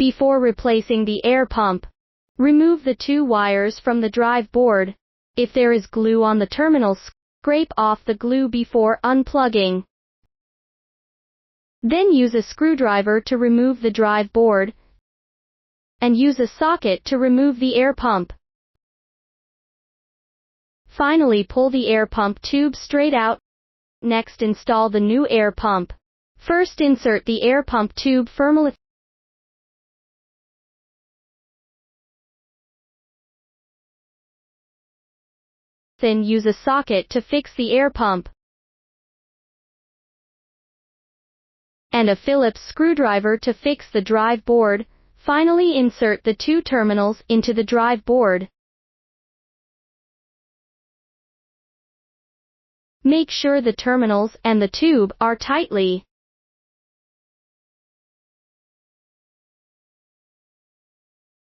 Before replacing the air pump, remove the two wires from the drive board. If there is glue on the terminals, scrape off the glue before unplugging. Then use a screwdriver to remove the drive board, and use a socket to remove the air pump. Finally, pull the air pump tube straight out. Next, install the new air pump. First, insert the air pump tube firmly. Then use a socket to fix the air pump, and a Phillips screwdriver to fix the drive board. Finally, insert the two terminals into the drive board. Make sure the terminals and the tube are tightly